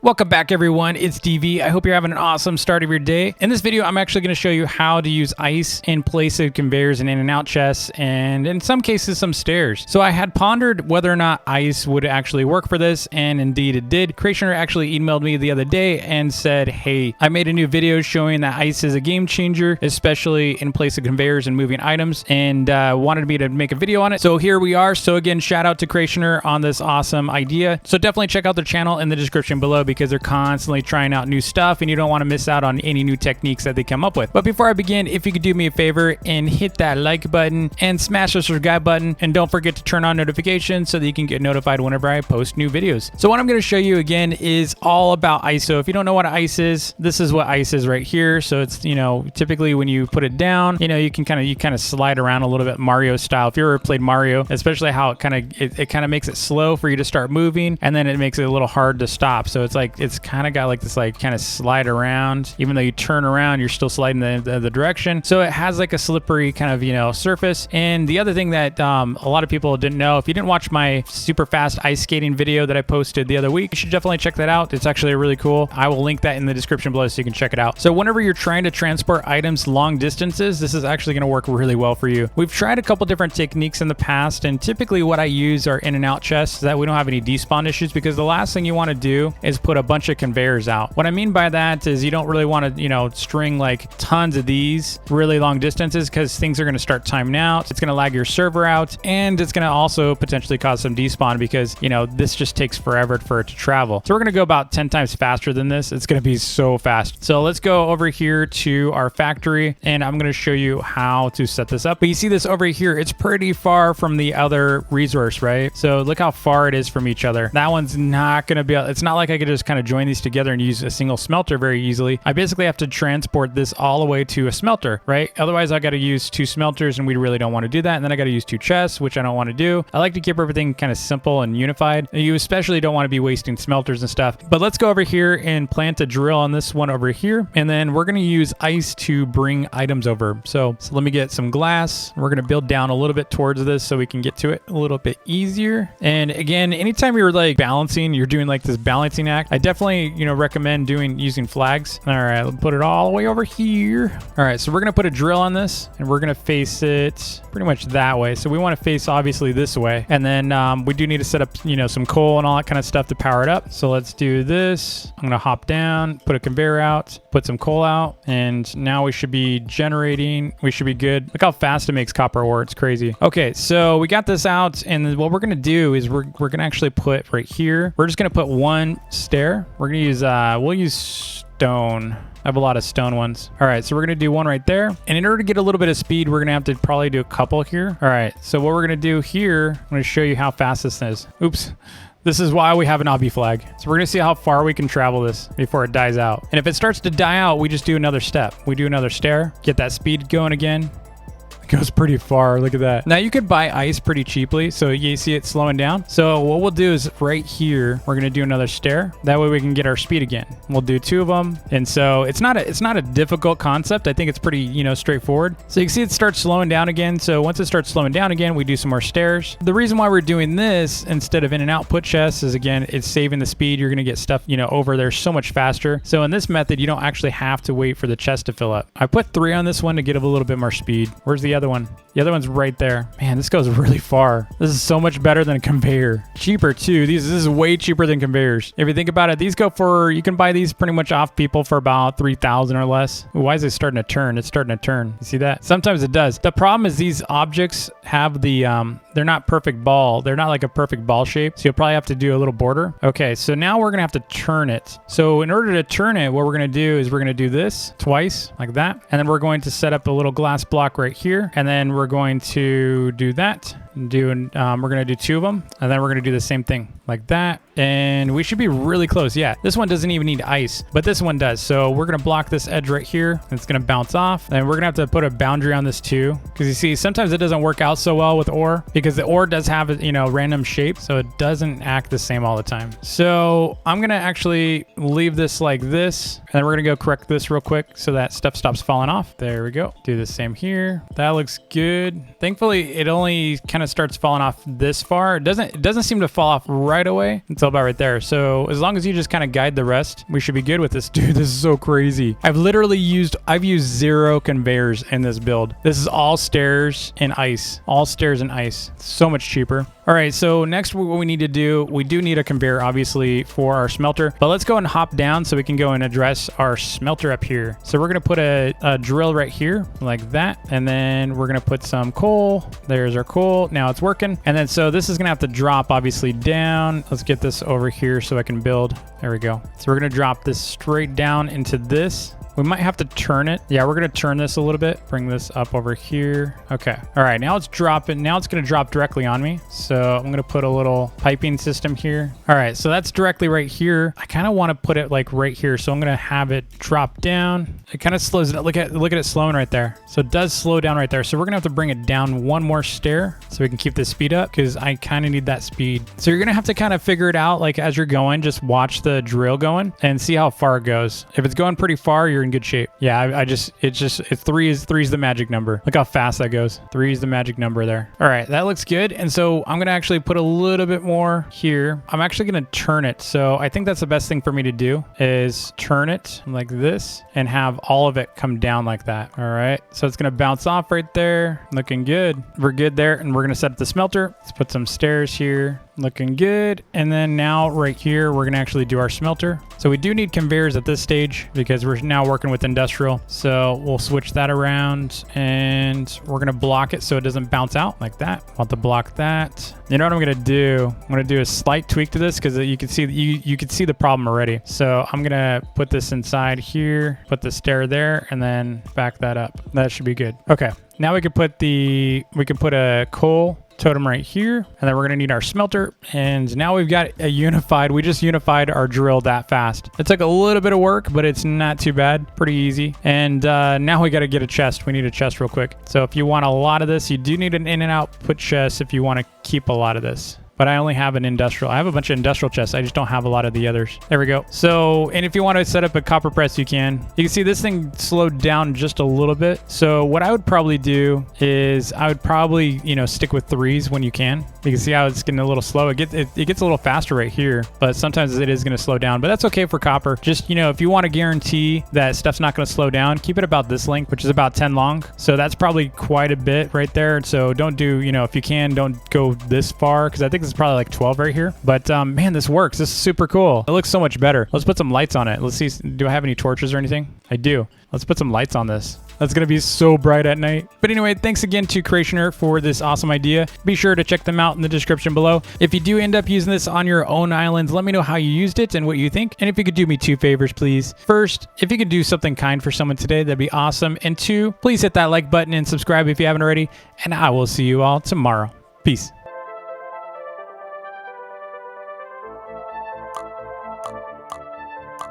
Welcome back, everyone. It's DV. I hope you're having an awesome start of your day. In this video, I'm actually going to show you how to use ice in place of conveyors and in and out chests, and in some cases, some stairs. So I had pondered whether or not ice would actually work for this, and indeed it did. Creationer actually emailed me the other day and said, hey, I made a new video showing that ice is a game changer, especially in place of conveyors and moving items, and wanted me to make a video on it. So here we are. So again, shout out to Creationer on this awesome idea. So definitely check out their channel in the description below, because they're constantly trying out new stuff and you don't want to miss out on any new techniques that they come up with. But before I begin, if you could do me a favor and hit that like button and smash the subscribe button, and don't forget to turn on notifications so that you can get notified whenever I post new videos. So what I'm going to show you again is all about ice. So if you don't know what ice is, this is what ice is right here. So it's, you know, typically when you put it down, you know, you kind of slide around a little bit Mario style. If you ever played Mario, especially how it kind of makes it slow for you to start moving, and then it makes it a little hard to stop. So it's like it's kind of got like this kind of slide around. Even though you turn around, you're still sliding the direction. So it has like a slippery kind of, you know, surface. And the other thing that a lot of people didn't know, if you didn't watch my super fast ice skating video that I posted the other week, you should definitely check that out. It's actually really cool. I will link that in the description below so you can check it out. So whenever you're trying to transport items long distances, this is actually going to work really well for you. We've tried a couple different techniques in the past, and typically what I use are in and out chests so that we don't have any despawn issues, because the last thing you want to do is put a bunch of conveyors out. What I mean by that is you don't really want to, you know, string like tons of these really long distances, because things are going to start timing out. It's going to lag your server out, and it's going to also potentially cause some despawn, because, you know, this just takes forever for it to travel. So we're going to go about 10 times faster than this. It's going to be so fast. So let's go over here to our factory, and I'm going to show you how to set this up. But you see this over here, it's pretty far from the other resource, right? So look how far it is from each other. That one's not going to be, it's not like I could just kind of join these together and use a single smelter very easily. I basically have to transport this all the way to a smelter, right? Otherwise I got to use two smelters, and we really don't want to do that. And then I got to use two chests, which I don't want to do. I like to keep everything kind of simple and unified. You especially don't want to be wasting smelters and stuff. But let's go over here and plant a drill on this one over here. And then we're going to use ice to bring items over. So let me get some glass. We're going to build down a little bit towards this so we can get to it a little bit easier. And again, anytime you're like balancing, you're doing like this balancing act, I definitely, you know, recommend using flags. All right, let's put it all the way over here. All right, so we're gonna put a drill on this, and we're gonna face it pretty much that way. So we want to face obviously this way, and then we do need to set up, you know, some coal and all that kind of stuff to power it up. So let's do this. I'm gonna hop down, put a conveyor out, put some coal out, and now we should be generating. We should be good. Look how fast it makes copper ore. It's crazy. Okay, so we got this out, and what we're gonna do is we're gonna actually put right here. We're just gonna put one stair. We're gonna use we'll use stone. I have a lot of stone ones. All right, so we're gonna do one right there. And in order to get a little bit of speed, we're gonna have to probably do a couple here. All right, so what we're gonna do here, I'm gonna show you how fast this is. Oops. This is why we have an obby flag. So we're gonna see how far we can travel this before it dies out. And if it starts to die out, we just do another step. We do another stair, get that speed going again. Goes pretty far. Look at that. Now you could buy ice pretty cheaply, so you see it slowing down. So what we'll do is right here, we're gonna do another stair. That way we can get our speed again. We'll do two of them, and so it's not a difficult concept. I think it's pretty, you know, straightforward. So you can see it starts slowing down again. So once it starts slowing down again, we do some more stairs. The reason why we're doing this instead of in and out put chests is, again, it's saving the speed. You're gonna get stuff, you know, over there so much faster. So in this method, you don't actually have to wait for the chest to fill up. I put 3 on this one to get a little bit more speed. Where's the other one? The other one's right there. Man, this goes really far. This is so much better than a conveyor. Cheaper too. This is way cheaper than conveyors. If you think about it, these go for, you can buy these pretty much off people for about 3,000 or less. Ooh, why is it starting to turn? It's starting to turn. You see that? Sometimes it does. The problem is these objects have the, they're not perfect ball. They're not like a perfect ball shape. So you'll probably have to do a little border. Okay, so now we're gonna have to turn it. So in order to turn it, what we're gonna do is we're gonna do this twice like that. And then we're going to set up a little glass block right here. And then we're going to do that. We're gonna do 2 of them, and then we're gonna do the same thing like that, and we should be really close. Yeah, this one doesn't even need ice, but this one does. So we're gonna block this edge right here. It's gonna bounce off, and we're gonna have to put a boundary on this too, because you see sometimes it doesn't work out so well with ore, because the ore does have a, you know, random shape, so it doesn't act the same all the time. So I'm gonna actually leave this like this, and then we're gonna go correct this real quick so that stuff stops falling off. There we go. Do the same here. That looks good. Thankfully it only kind kind of starts falling off this far. It doesn't seem to fall off right away until about right there. So as long as you just kind of guide the rest, we should be good with this. Dude, this is so crazy. I've used 0 conveyors in this build. This is all stairs and ice. All stairs and ice. So much cheaper. All right, so next what we need to do, we do need a conveyor obviously for our smelter, but let's go and hop down so we can go and address our smelter up here. So we're gonna put a drill right here like that, and then we're gonna put some coal. There's our coal. Now it's working. And then so this is gonna have to drop obviously down. Let's get this over here so I can build. There we go. So we're gonna drop this straight down into this. We might have to turn it. Yeah, we're going to turn this a little bit. Bring this up over here. Okay. All right. Now it's dropping. Now it's going to drop directly on me. So I'm going to put a little piping system here. All right. So that's directly right here. I kind of want to put it like right here. So I'm going to have it drop down. It kind of slows it up. Look at it slowing right there. So it does slow down right there. So we're going to have to bring it down one more stair so we can keep the speed up because I kind of need that speed. So you're going to have to kind of figure it out. Like as you're going, just watch the drill going and see how far it goes. If it's going pretty far, you're in good shape. Yeah, three is the magic number. Look how fast that goes. 3 is the magic number there. All right, that looks good. And so I'm gonna actually put a little bit more here. I'm actually gonna turn it. So I think that's the best thing for me to do is turn it like this and have all of it come down like that. All right, so it's gonna bounce off right there. Looking good. We're good there, and we're gonna set up the smelter. Let's put some stairs here. Looking good. And then now right here, we're going to actually do our smelter. So we do need conveyors at this stage because we're now working with industrial. So we'll switch that around and we're going to block it so it doesn't bounce out like that. Want to block that. You know what I'm going to do? I'm going to do a slight tweak to this because you can see you can see the problem already. So I'm going to put this inside here, put the stair there, and then back that up. That should be good. Okay. Now we can put a coal totem right here, and then we're gonna need our smelter. And now we've got we just unified our drill that fast. It took a little bit of work, but it's not too bad, pretty easy. And now we got to get a chest. We need a chest real quick. So if you want a lot of this, you do need an in and output chest if you want to keep a lot of this. But I only have an industrial. I have a bunch of industrial chests. I just don't have a lot of the others. There we go. So, and if you want to set up a copper press, you can. You can see this thing slowed down just a little bit. So what I would probably do is I would probably, stick with 3s when you can. You can see how it's getting a little slow. It gets a little faster right here, but sometimes it is going to slow down. But that's okay for copper. Just, if you want to guarantee that stuff's not going to slow down, keep it about this length, which is about 10 long. So that's probably quite a bit right there. So don't do, if you can, don't go this far because I think it's probably like 12 right here. But man, this works. This is super cool. It looks so much better. Let's put some lights on it. Let's see. Do I have any torches or anything? I do. Let's put some lights on this. That's going to be so bright at night. But anyway, thanks again to Creationer for this awesome idea. Be sure to check them out in the description below. If you do end up using this on your own islands, let me know how you used it and what you think. And if you could do me 2 favors, please. First, if you could do something kind for someone today, that'd be awesome. And 2, please hit that like button and subscribe if you haven't already. And I will see you all tomorrow. Peace.